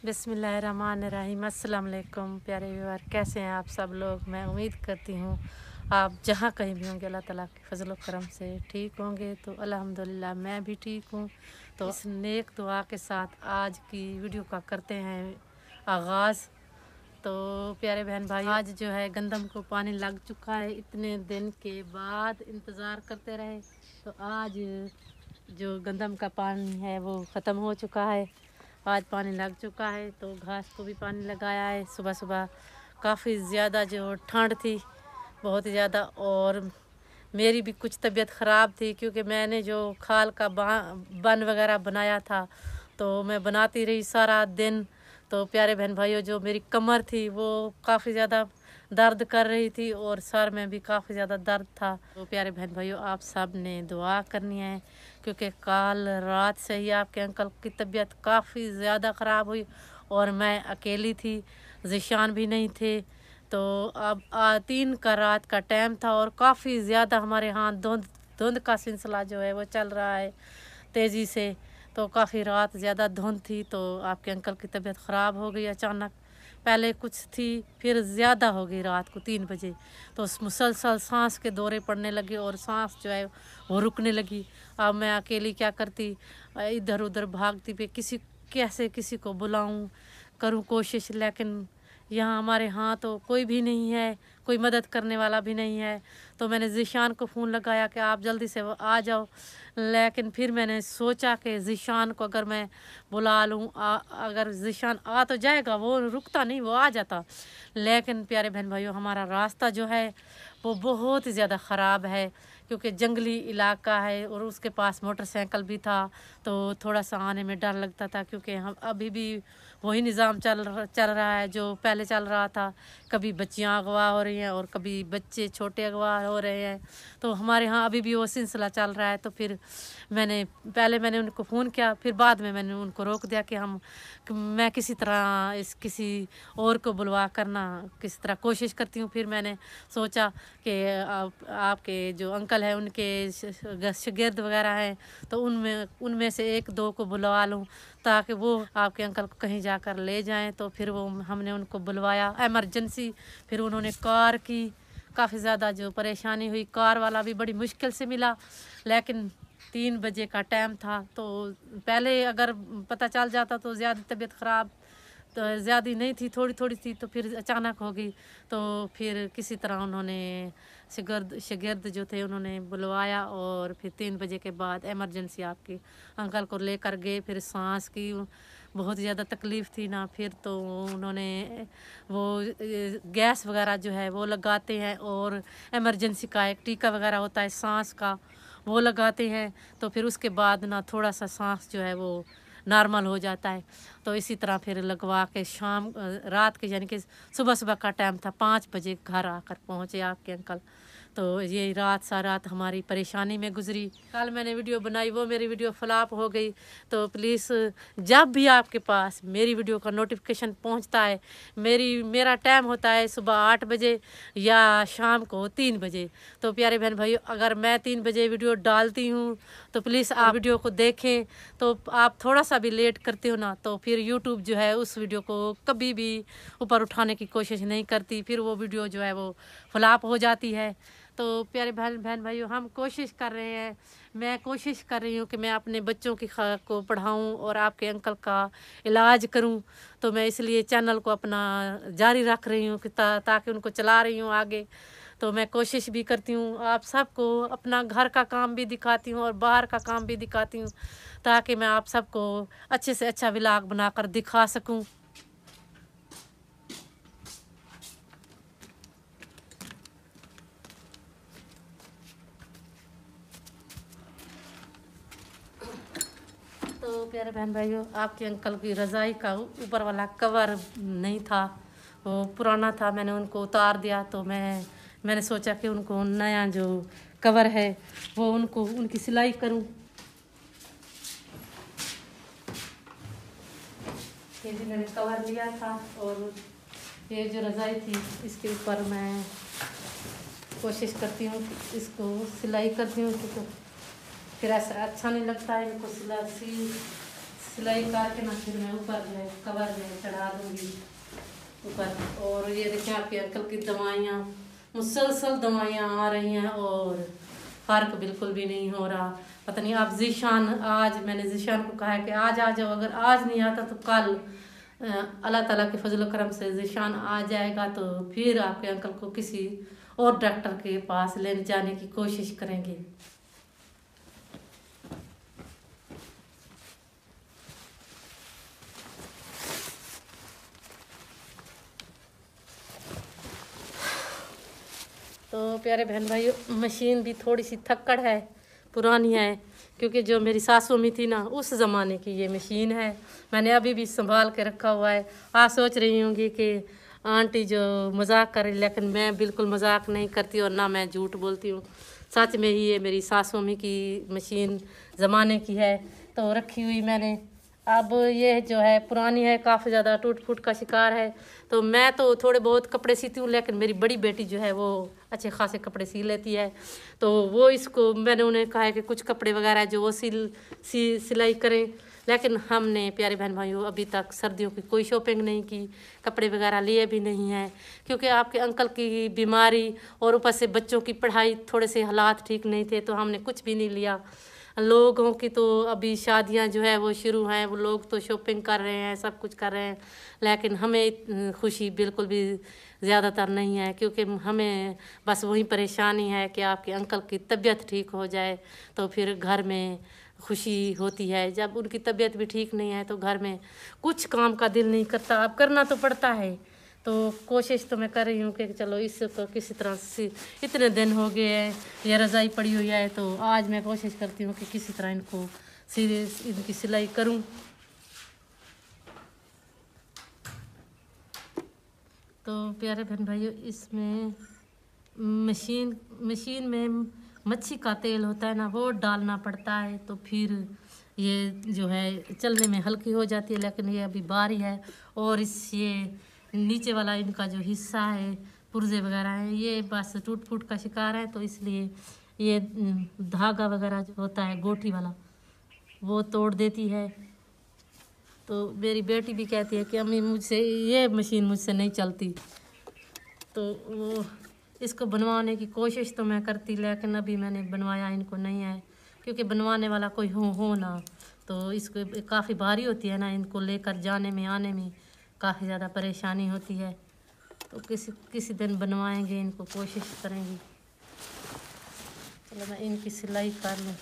बिस्मिल्लाहिर्रहमानिर्रहीम। अस्सलाम वालेकुम प्यारे व्यूअर, कैसे हैं आप सब लोग। मैं उम्मीद करती हूँ आप जहाँ कहीं भी होंगे अल्लाह ताला के फजल करम से ठीक होंगे। तो अल्हम्दुलिल्लाह मैं भी ठीक हूँ। तो इस नेक दुआ के साथ आज की वीडियो का करते हैं आगाज़। तो प्यारे बहन भाई, आज जो है गंदम को पानी लग चुका है। इतने दिन के बाद इंतज़ार करते रहे तो आज जो गंदम का पानी है वो ख़त्म हो चुका है। आज पानी लग चुका है तो घास को भी पानी लगाया है। सुबह सुबह काफ़ी ज़्यादा जो ठंड थी, बहुत ज़्यादा, और मेरी भी कुछ तबीयत ख़राब थी क्योंकि मैंने जो खाल का बन वगैरह बनाया था तो मैं बनाती रही सारा दिन। तो प्यारे बहन भाइयों, जो मेरी कमर थी वो काफ़ी ज़्यादा दर्द कर रही थी और सर में भी काफ़ी ज़्यादा दर्द था। तो प्यारे बहन भाइयों, आप सब ने दुआ करनी है क्योंकि कल रात से ही आपके अंकल की तबीयत काफ़ी ज़्यादा ख़राब हुई और मैं अकेली थी, ज़िशान भी नहीं थे। तो अब 3 का रात का टाइम था और काफ़ी ज़्यादा हमारे यहाँ धुंध का सिलसिला जो है वो चल रहा है तेज़ी से। तो काफ़ी रात ज़्यादा धुंध थी तो आपके अंकल की तबीयत ख़राब हो गई अचानक। पहले कुछ थी, फिर ज़्यादा हो गई रात को 3 बजे। तो मुसलसल सांस के दौरे पड़ने लगे और सांस जो है वो रुकने लगी। अब मैं अकेली क्या करती, इधर उधर भागती पे कैसे किसी को बुलाऊं, करूं कोशिश, लेकिन यहाँ हमारे यहाँ तो कोई भी नहीं है, कोई मदद करने वाला भी नहीं है। तो मैंने ज़ीशान को फ़ोन लगाया कि आप जल्दी से आ जाओ, लेकिन फिर मैंने सोचा कि ज़ीशान को अगर मैं बुला लूँ, अगर ज़ीशान आ तो जाएगा, वो रुकता नहीं, वो आ जाता। लेकिन प्यारे बहन भाइयों, हमारा रास्ता जो है वो बहुत ही ज़्यादा ख़राब है क्योंकि जंगली इलाका है और उसके पास मोटरसाइकिल भी था तो थोड़ा सा आने में डर लगता था क्योंकि हम अभी भी वही निज़ाम चल रहा है जो पहले चल रहा था। कभी बच्चियां अगवा हो रही हैं और कभी बच्चे छोटे अगवा हो रहे हैं। तो हमारे यहाँ अभी भी वो सिलसिला चल रहा है। तो फिर मैंने उनको फ़ोन किया, फिर बाद में मैंने उनको रोक दिया कि मैं किसी तरह किसी और को बुलवा करना किसी तरह कोशिश करती हूँ। फिर मैंने सोचा कि आपके जो अंकल हैं उनके शागिर्द वगैरह हैं तो उनमें से 1-2 को बुलवा लूँ ताकि वो आपके अंकल को कहीं जाकर ले जाएं। तो फिर हमने उनको बुलवाया एमरजेंसी। फिर उन्होंने कार की, काफ़ी ज़्यादा जो परेशानी हुई, कार वाला भी बड़ी मुश्किल से मिला, लेकिन 3 बजे का टाइम था। तो पहले अगर पता चल जाता तो ज़्यादा तबीयत ख़राब तो ज़्यादा नहीं थी, थोड़ी थोड़ी थी, तो फिर अचानक हो गई। तो फिर किसी तरह उन्होंने शागिर्द जो थे उन्होंने बुलवाया और फिर 3 बजे के बाद एमरजेंसी आपके अंकल को लेकर गए। फिर सांस की बहुत ज़्यादा तकलीफ़ थी ना, फिर तो उन्होंने वो गैस वगैरह जो है वो लगाते हैं और एमरजेंसी का एक टीका वगैरह होता है सांस का, वो लगाते हैं। तो फिर उसके बाद ना थोड़ा सा सांस जो है वो नॉर्मल हो जाता है। तो इसी तरह फिर लगवा के रात के यानी कि सुबह सुबह का टाइम था, 5 बजे घर आकर पहुँचे आपके अंकल। तो ये रात हमारी परेशानी में गुजरी। कल मैंने वीडियो बनाई, वो मेरी वीडियो फ्लॉप हो गई। तो प्लीज़ जब भी आपके पास मेरी वीडियो का नोटिफिकेशन पहुंचता है, मेरा टाइम होता है सुबह 8 बजे या शाम को 3 बजे। तो प्यारे बहन भाइयों, अगर मैं 3 बजे वीडियो डालती हूँ तो प्लीज़ आप वीडियो को देखें। तो आप थोड़ा सा भी लेट करते हो ना तो फिर यूट्यूब जो है उस वीडियो को कभी भी ऊपर उठाने की कोशिश नहीं करती, फिर वो वीडियो जो है वो फ्लॉप हो जाती है। तो प्यारे बहन भाइयों, हम कोशिश कर रहे हैं, मैं कोशिश कर रही हूँ कि मैं अपने बच्चों को पढ़ाऊँ और आपके अंकल का इलाज करूँ। तो मैं इसलिए चैनल को अपना जारी रख रही हूँ कि ताकि उनको चला रही हूँ आगे। तो मैं कोशिश भी करती हूँ आप सबको अपना घर का काम भी दिखाती हूँ और बाहर का काम भी दिखाती हूँ ताकि मैं आप सबको अच्छे से अच्छा व्लॉग बनाकर दिखा सकूँ। तो प्यारे बहन भाइयों, आपके अंकल की रज़ाई का ऊपर वाला कवर नहीं था, वो पुराना था, मैंने उनको उतार दिया। तो मैंने सोचा कि उनको नया जो कवर है वो उनकी सिलाई करूं। ये भी मैंने कवर लिया था और ये जो रज़ाई थी इसके ऊपर मैं कोशिश करती हूँ, इसको सिलाई करती हूँ तो फिर ऐसा अच्छा नहीं लगता है इनको सिलाई करके ना फिर मैं ऊपर जो है कवर में चढ़ा दूँगी ऊपर। और ये देखिए आपके अंकल की दवाइयाँ, मुसलसल दवाइयाँ आ रही हैं और फ़र्क बिल्कुल भी नहीं हो रहा। पता नहीं आप ज़ीशान, आज मैंने ज़ीशान को कहा है कि आज आ जाओ, अगर आज नहीं आता तो कल अल्लाह ताला के फजल करम से ज़ीशान आ जाएगा तो फिर आपके अंकल को किसी और डॉक्टर के पास लेने जाने की कोशिश करेंगे। तो प्यारे बहन भाइयों, मशीन भी थोड़ी सी थक्कड़ है, पुरानी है, क्योंकि जो मेरी सासू में थी ना उस ज़माने की ये मशीन है। मैंने अभी भी संभाल के रखा हुआ है। आप सोच रही होंगी कि आंटी जो मजाक करे, लेकिन मैं बिल्कुल मजाक नहीं करती और ना मैं झूठ बोलती हूँ। सच में ही ये मेरी सासू में की मशीन ज़माने की है, तो रखी हुई मैंने। अब ये जो है पुरानी है, काफ़ी ज़्यादा टूट फूट का शिकार है। तो मैं तो थोड़े बहुत कपड़े सीती हूँ, लेकिन मेरी बड़ी बेटी जो है वो अच्छे खासे कपड़े सी लेती है। तो वो इसको मैंने उन्हें कहा है कि कुछ कपड़े वगैरह जो वो सिलाई करें। लेकिन हमने प्यारे बहन भाइयों अभी तक सर्दियों की कोई शॉपिंग नहीं की, कपड़े वगैरह लिए भी नहीं हैं, क्योंकि आपके अंकल की बीमारी और ऊपर से बच्चों की पढ़ाई, थोड़े से हालात ठीक नहीं थे, तो हमने कुछ भी नहीं लिया। लोगों की तो अभी शादियां जो है वो शुरू हैं, वो लोग तो शॉपिंग कर रहे हैं, सब कुछ कर रहे हैं, लेकिन हमें खुशी बिल्कुल भी ज़्यादातर नहीं है, क्योंकि हमें बस वही परेशानी है कि आपके अंकल की तबीयत ठीक हो जाए तो फिर घर में खुशी होती है। जब उनकी तबीयत भी ठीक नहीं है तो घर में कुछ काम का दिल नहीं करता। अब करना तो पड़ता है, तो कोशिश तो मैं कर रही हूँ कि चलो इसको किसी तरह से, इतने दिन हो गए हैं ये रज़ाई पड़ी हुई है, तो आज मैं कोशिश करती हूँ कि किसी तरह इनको इनकी सिलाई करूँ। तो प्यारे बहन भाइयों, इसमें मशीन में मच्छी का तेल होता है ना, वो डालना पड़ता है, तो फिर ये जो है चलने में हल्की हो जाती है। लेकिन ये अभी बारी है और ये नीचे वाला इनका जो हिस्सा है, पुर्जे वगैरह हैं, ये बस टूट फूट का शिकार है, तो इसलिए ये धागा वगैरह जो होता है गोटी वाला वो तोड़ देती है। तो मेरी बेटी भी कहती है कि अम्मी मुझसे ये मशीन मुझसे नहीं चलती, तो वो इसको बनवाने की कोशिश तो मैं करती, लेकिन अभी मैंने बनवाया इनको नहीं है, क्योंकि बनवाने वाला कोई हो ना, तो इसको काफ़ी भारी होती है ना, इनको लेकर जाने में आने में काफ़ी ज़्यादा परेशानी होती है। तो किसी दिन बनवाएंगे, इनको कोशिश करेंगे। चलो मैं इनकी सिलाई कर लूँ।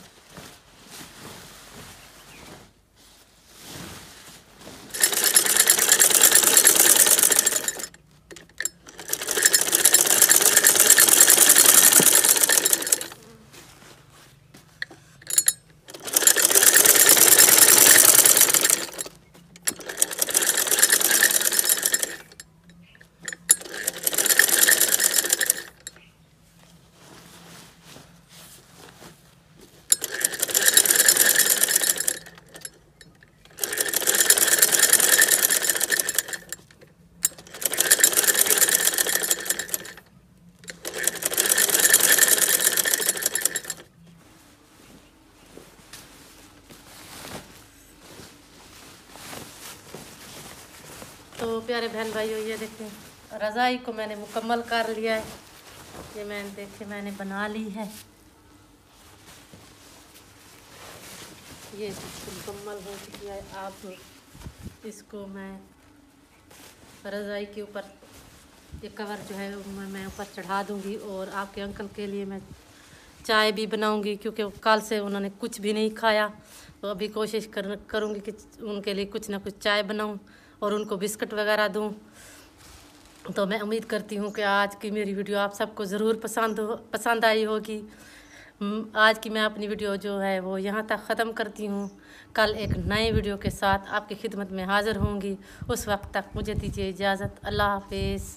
तो प्यारे बहन भाइयों, ये देखें रज़ाई को मैंने मुकम्मल कर लिया है। ये मैंने बना ली है, ये मुकम्मल हो चुकी है। आप इसको मैं रज़ाई के ऊपर ये कवर जो है मैं ऊपर चढ़ा दूंगी, और आपके अंकल के लिए मैं चाय भी बनाऊंगी, क्योंकि कल से उन्होंने कुछ भी नहीं खाया। तो अभी कोशिश करूंगी कि उनके लिए कुछ ना कुछ चाय बनाऊं और उनको बिस्किट वगैरह दूं। तो मैं उम्मीद करती हूँ कि आज की मेरी वीडियो आप सबको ज़रूर पसंद आई होगी। आज की मैं अपनी वीडियो जो है वो यहाँ तक ख़त्म करती हूँ। कल एक नए वीडियो के साथ आपकी खिदमत में हाज़िर होंगी। उस वक्त तक मुझे दीजिए इजाज़त। अल्लाह हाफिज़।